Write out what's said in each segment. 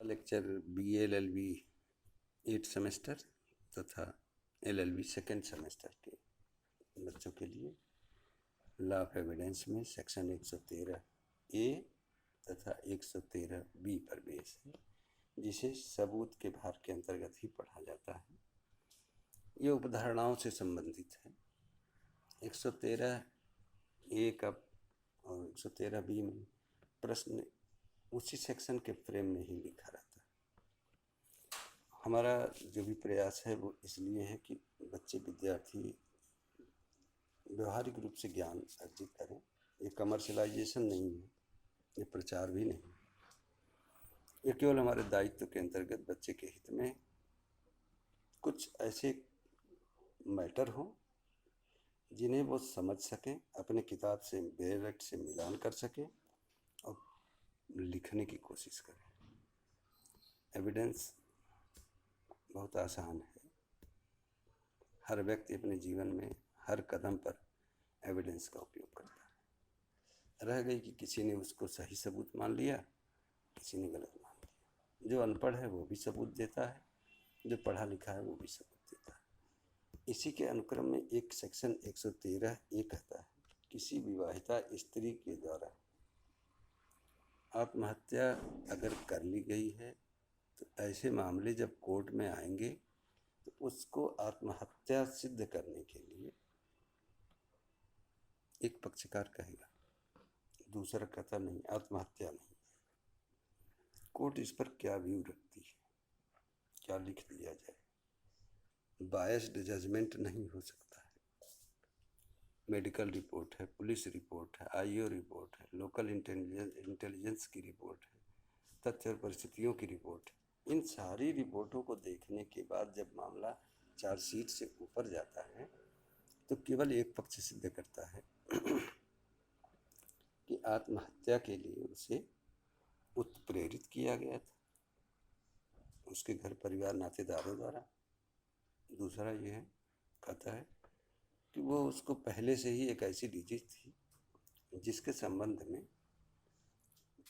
Lecture BA LLB 8 semester तथा LLB second semester के बच्चों के लिए लॉ ऑफ एविडेंस में सेक्शन 113A तथा 113B पर बेस है, जिसे सबूत के भार के अंतर्गत ही पढ़ा जाता है। ये उपधारणाओं से संबंधित है। 113A का और 113B में प्रश्न उसी सेक्शन के फ्रेम में ही लिखा रहता है। हमारा जो भी प्रयास है वो इसलिए है कि बच्चे विद्यार्थी व्यवहारिक रूप से ज्ञान अर्जित करें। ये कमर्शलाइजेशन नहीं है, ये प्रचार भी नहीं, ये केवल हमारे दायित्व के अंतर्गत बच्चे के हित में कुछ ऐसे मैटर हों जिन्हें वो समझ सकें, अपने किताब से डायरेक्ट से मिलान कर सकें और लिखने की कोशिश करें। एविडेंस बहुत आसान है। हर व्यक्ति अपने जीवन में हर कदम पर एविडेंस का उपयोग करता है। रह गई कि किसी ने उसको सही सबूत मान लिया, किसी ने गलत मान लिया। जो अनपढ़ है वो भी सबूत देता है, जो पढ़ा लिखा है वो भी सबूत देता है। इसी के अनुक्रम में एक सेक्शन 113A कहता है, किसी विवाहिता स्त्री के द्वारा आत्महत्या अगर कर ली गई है तो ऐसे मामले जब कोर्ट में आएंगे तो उसको आत्महत्या सिद्ध करने के लिए एक पक्षकार कहेगा, दूसरा कहता नहीं, आत्महत्या नहीं। कोर्ट इस पर क्या व्यू रखती है, क्या लिख दिया जाए? बायस्ड जजमेंट नहीं हो सकता है। मेडिकल रिपोर्ट है, पुलिस रिपोर्ट है, IO रिपोर्ट है, लोकल इंटेलिजेंस की रिपोर्ट है, तथ्य और परिस्थितियों की रिपोर्ट है। इन सारी रिपोर्टों को देखने के बाद जब मामला चार्जशीट से ऊपर जाता है तो केवल एक पक्ष सिद्ध करता है कि आत्महत्या के लिए उसे उत्प्रेरित किया गया था उसके घर परिवार नातेदारों द्वारा। दूसरा यह कहता है कि वो उसको पहले से ही एक ऐसी डिजीज थी जिसके संबंध में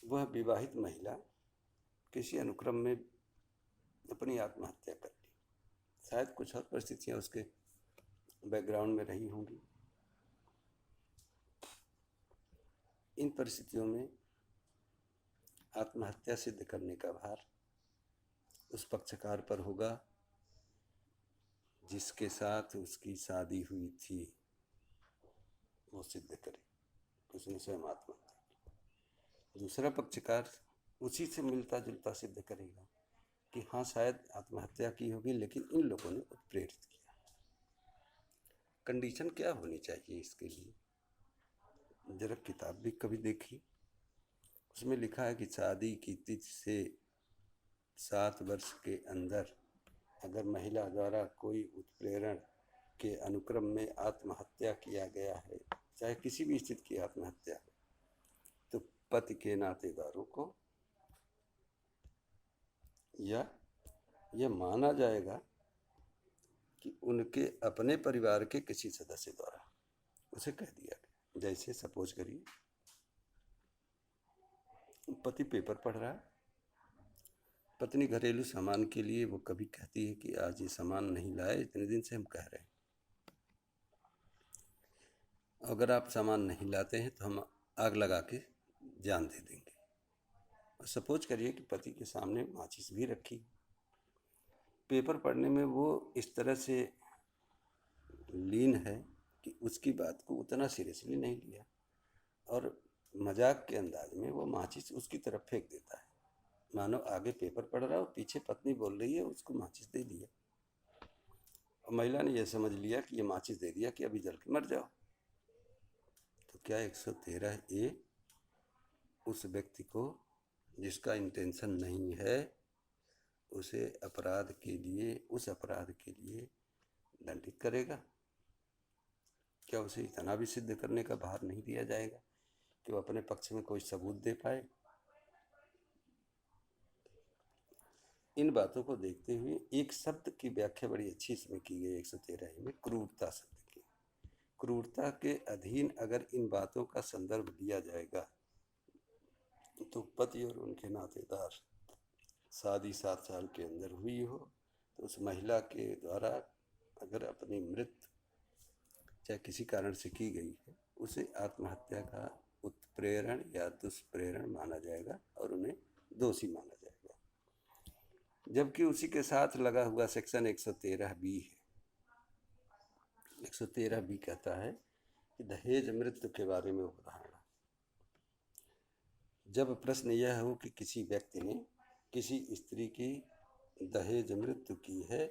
वह विवाहित महिला किसी अनुक्रम में अपनी आत्महत्या कर ली। शायद कुछ और परिस्थितियां उसके बैकग्राउंड में रही होंगी। इन परिस्थितियों में आत्महत्या सिद्ध करने का भार उस पक्षकार पर होगा जिसके साथ उसकी शादी हुई थी, वो सिद्ध करे उसने स्वयं आत्महत्या की। दूसरा पक्षकार उसी से मिलता जुलता सिद्ध करेगा कि हाँ शायद आत्महत्या की होगी लेकिन इन लोगों ने उत्प्रेरित किया। कंडीशन क्या होनी चाहिए इसके लिए? जरा किताब भी कभी देखी, उसमें लिखा है कि शादी की तिथि से 7 वर्ष के अंदर अगर महिला द्वारा कोई उत्प्रेरण के अनुक्रम में आत्महत्या किया गया है, चाहे किसी भी स्थिति की आत्महत्या हो, तो पति के नातेदारों को या यह माना जाएगा कि उनके अपने परिवार के किसी सदस्य द्वारा उसे कह दिया गया। जैसे सपोज करिए पति पेपर पढ़ रहा है, पत्नी घरेलू सामान के लिए वो कभी कहती है कि आज ये सामान नहीं लाए, इतने दिन से हम कह रहे हैं, अगर आप सामान नहीं लाते हैं तो हम आग लगा के जान दे देंगे। और सपोज करिए कि पति के सामने माचिस भी रखी, पेपर पढ़ने में वो इस तरह से लीन है कि उसकी बात को उतना सीरियसली नहीं लिया और मजाक के अंदाज में वो माचिस उसकी तरफ फेंक देता है, मानो आगे पेपर पढ़ रहा हो, पीछे पत्नी बोल रही है, उसको माचिस दे दिया और महिला ने यह समझ लिया कि ये माचिस दे दिया कि अभी जल के मर जाओ। तो क्या 113A उस व्यक्ति को जिसका इंटेंशन नहीं है उसे अपराध के लिए, उस अपराध के लिए दंडित करेगा? क्या उसे इतना भी सिद्ध करने का भार नहीं दिया जाएगा कि वो अपने पक्ष में कोई सबूत दे पाए? इन बातों को देखते हुए एक शब्द की व्याख्या बड़ी अच्छी इसमें की गई 113A में, क्रूरता शब्द की। क्रूरता के अधीन अगर इन बातों का संदर्भ लिया जाएगा तो पति और उनके नातेदार शादी 7 साल के अंदर हुई हो तो उस महिला के द्वारा अगर अपनी मृत्यु चाहे किसी कारण से की गई है, उसे आत्महत्या का उत्प्रेरण या दुष्प्रेरण माना जाएगा और उन्हें दोषी माना जाएगा। जबकि उसी के साथ लगा हुआ सेक्शन 113B है। 113B कहता है कि दहेज मृत्यु के बारे में उदाहरण, जब प्रश्न यह हो कि किसी व्यक्ति ने किसी स्त्री की दहेज मृत्यु की है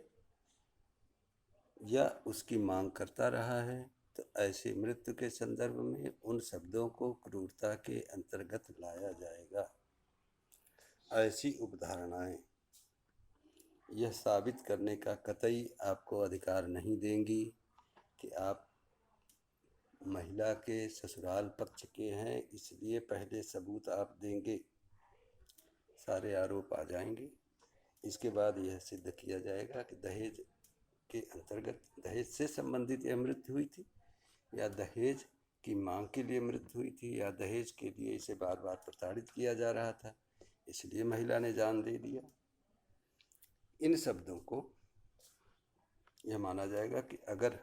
या उसकी मांग करता रहा है, तो ऐसी मृत्यु के संदर्भ में उन शब्दों को क्रूरता के अंतर्गत लाया जाएगा। ऐसी उपधारणाएं यह साबित करने का कतई आपको अधिकार नहीं देंगी कि आप महिला के ससुराल पक्ष के हैं, इसलिए पहले सबूत आप देंगे, सारे आरोप आ जाएंगे। इसके बाद यह सिद्ध किया जाएगा कि दहेज के अंतर्गत दहेज से संबंधित यह मृत्यु हुई थी या दहेज की मांग के लिए मृत्यु हुई थी या दहेज के लिए इसे बार बार प्रताड़ित किया जा रहा था, इसलिए महिला ने जान दे दिया। इन शब्दों को यह माना जाएगा कि अगर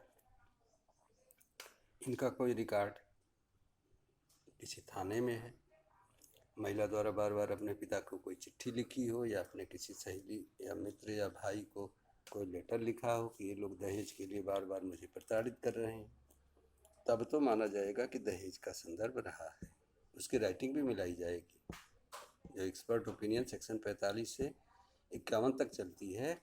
इनका कोई रिकॉर्ड किसी थाने में है, महिला द्वारा बार बार अपने पिता को कोई चिट्ठी लिखी हो या अपने किसी सहेली या मित्र या भाई को कोई लेटर लिखा हो कि ये लोग दहेज के लिए बार बार मुझे प्रताड़ित कर रहे हैं, तब तो माना जाएगा कि दहेज का संदर्भ रहा है। उसकी राइटिंग भी मिलाई जाएगी। जो एक्सपर्ट ओपिनियन सेक्शन 45 से 51 तक चलती है,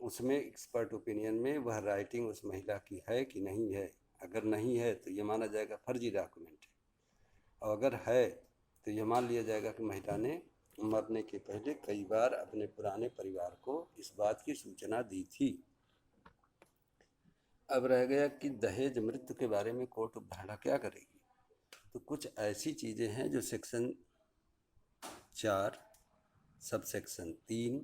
उसमें एक्सपर्ट ओपिनियन में वह राइटिंग उस महिला की है कि नहीं है। अगर नहीं है तो ये माना जाएगा फर्जी डॉक्यूमेंट है, और अगर है तो यह मान लिया जाएगा कि महिला ने मरने के पहले कई बार अपने पुराने परिवार को इस बात की सूचना दी थी। अब रह गया कि दहेज मृत्यु के बारे में कोर्ट उपधारणा क्या करेगी। तो कुछ ऐसी चीज़ें हैं जो सेक्शन 4 सब सेक्शन 3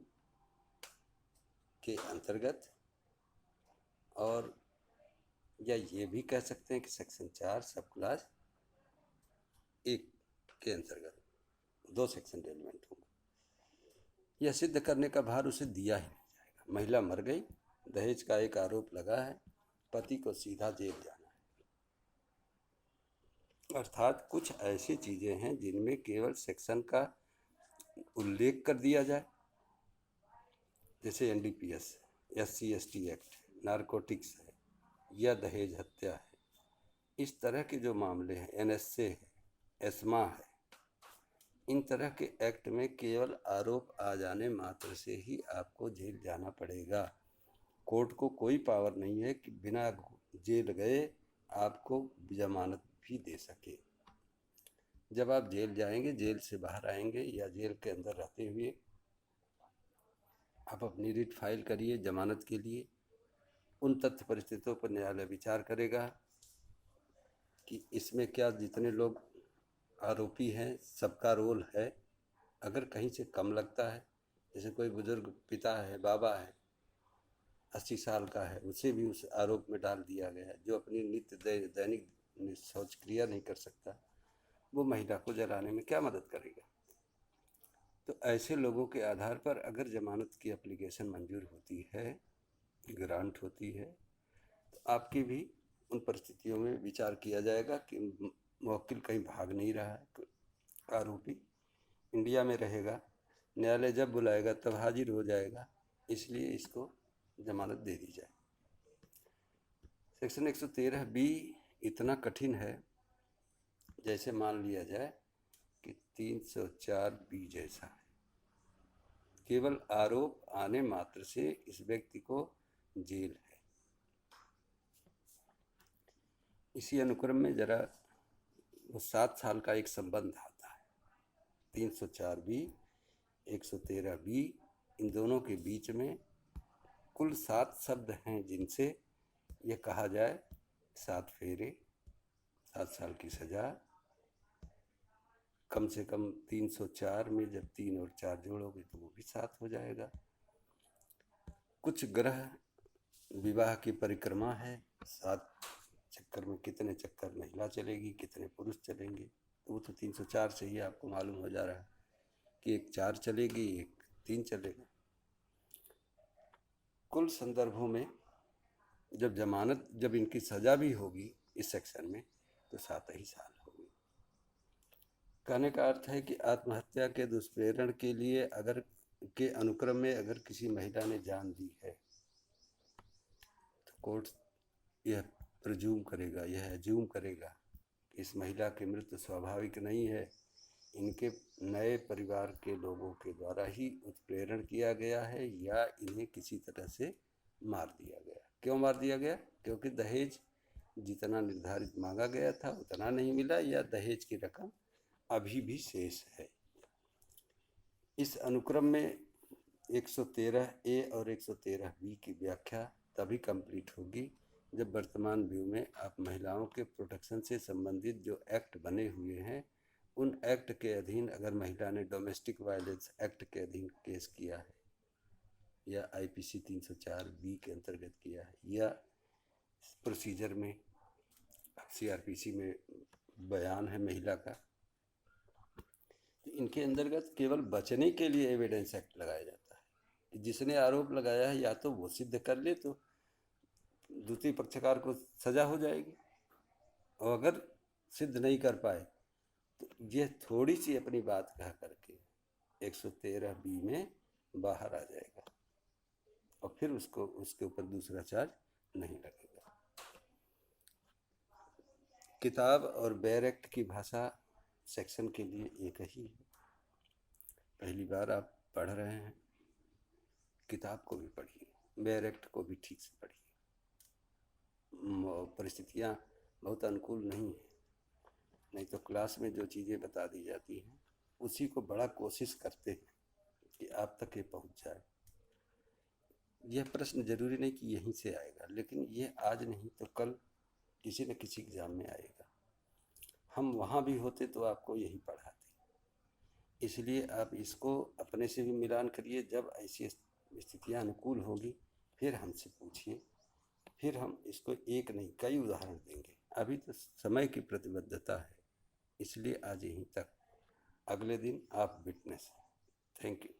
के अंतर्गत, और या ये भी कह सकते हैं कि सेक्शन 4 सब क्लास 1 के अंतर्गत 2 सेक्शन रेलिवेंट होंगे। यह सिद्ध करने का भार उसे दिया ही नहीं जाएगा। महिला मर गई, दहेज का एक आरोप लगा है, पति को सीधा जेल जाना है। अर्थात कुछ ऐसी चीज़ें हैं जिनमें केवल सेक्शन का उल्लेख कर दिया जाए, जैसे NDPS, SC/ST एक्ट, नारकोटिक्स है या दहेज हत्या है। इस तरह के जो मामले हैं, NSA है, एस्मा है, इन तरह के एक्ट में केवल आरोप आ जाने मात्र से ही आपको जेल जाना पड़ेगा। कोर्ट को कोई पावर नहीं है कि बिना जेल गए आपको जमानत भी दे सके। जब आप जेल जाएंगे, जेल से बाहर आएंगे या जेल के अंदर रहते हुए आप अपनी रिट फाइल करिए जमानत के लिए। उन तथ्य परिस्थितियों पर न्यायालय विचार करेगा कि इसमें क्या जितने लोग आरोपी हैं सबका रोल है। अगर कहीं से कम लगता है, जैसे कोई बुजुर्ग पिता है, बाबा है, 80 साल का है, उसे भी उस आरोप में डाल दिया गया है, जो अपनी नित्य दैनिक शौच क्रिया नहीं कर सकता, वो महिला को जलाने में क्या मदद करेगा। तो ऐसे लोगों के आधार पर अगर जमानत की एप्लीकेशन मंजूर होती है, ग्रांट होती है, तो आपकी भी उन परिस्थितियों में विचार किया जाएगा कि मुवक्किल कहीं भाग नहीं रहा है, तो आरोपी इंडिया में रहेगा, न्यायालय जब बुलाएगा तब हाजिर हो जाएगा, इसलिए इसको जमानत दे दी जाए। सेक्शन 113B इतना कठिन है जैसे मान लिया जाए कि 304B जैसा है। केवल आरोप आने मात्र से इस व्यक्ति को जेल है। इसी अनुक्रम में जरा वो 7 साल का एक संबंध आता है। 304B, 113B, इन दोनों के बीच में कुल 7 शब्द हैं जिनसे यह कहा जाए 7 फेरे, 7 साल की सजा। कम से कम 304 में जब 3 और 4 जोड़ोगे तो वो भी 7 हो जाएगा। कुछ ग्रह विवाह की परिक्रमा है, 7 चक्कर में कितने चक्कर महिला चलेगी, कितने पुरुष चलेंगे, तो वो तो 304 से ही आपको मालूम हो जा रहा है कि एक 4 चलेगी, एक 3 चलेगा। कुल संदर्भों में जब इनकी सजा भी होगी इस सेक्शन में तो 7 ही साल होगी। कहने का अर्थ है कि आत्महत्या के दुष्प्रेरण के लिए अगर के अनुक्रम में अगर किसी महिला ने जान दी है तो कोर्ट यह प्रज्यूम करेगा, यह एज्यूम करेगा कि इस महिला की मृत्यु स्वाभाविक नहीं है, इनके नए परिवार के लोगों के द्वारा ही उत्प्रेरण किया गया है या इन्हें किसी तरह से मार दिया गया। क्यों मार दिया गया? क्योंकि दहेज जितना निर्धारित मांगा गया था उतना नहीं मिला या दहेज की रकम अभी भी शेष है। इस अनुक्रम में 113A और 113B की व्याख्या तभी कंप्लीट होगी जब वर्तमान व्यू में आप महिलाओं के प्रोटेक्शन से संबंधित जो एक्ट बने हुए हैं उन एक्ट के अधीन अगर महिला ने डोमेस्टिक वायलेंस एक्ट के अधीन केस किया है या IPC 304B के अंतर्गत किया है या प्रोसीजर में CRPC में बयान है महिला का, तो इनके अंतर्गत केवल बचने के लिए एविडेंस एक्ट लगाया जाता है कि जिसने आरोप लगाया है या तो वो सिद्ध कर ले तो द्वितीय पक्षकार को सजा हो जाएगी, और अगर सिद्ध नहीं कर पाए तो ये थोड़ी सी अपनी बात कह करके 113B में बाहर आ जाएगा और फिर उसके ऊपर दूसरा चार्ज नहीं लगेगा। किताब और बेयर एक्ट की भाषा सेक्शन के लिए एक ही है। पहली बार आप पढ़ रहे हैं, किताब को भी पढ़िए, बेयर एक्ट को भी ठीक से पढ़िए। परिस्थितियाँ बहुत अनुकूल नहीं है, नहीं तो क्लास में जो चीज़ें बता दी जाती हैं उसी को बड़ा कोशिश करते हैं कि आप तक ये पहुंच जाए। यह प्रश्न जरूरी नहीं कि यहीं से आएगा, लेकिन ये आज नहीं तो कल किसी न किसी एग्जाम में आएगा। हम वहाँ भी होते तो आपको यही पढ़ाते। इसलिए आप इसको अपने से भी मिलान करिए, जब ऐसी स्थितियाँ अनुकूल होगी फिर हमसे पूछिए, फिर हम इसको एक नहीं कई उदाहरण देंगे। अभी तो समय की प्रतिबद्धता है, इसलिए आज यहीं तक, अगले दिन आप विटनेस। Thank you.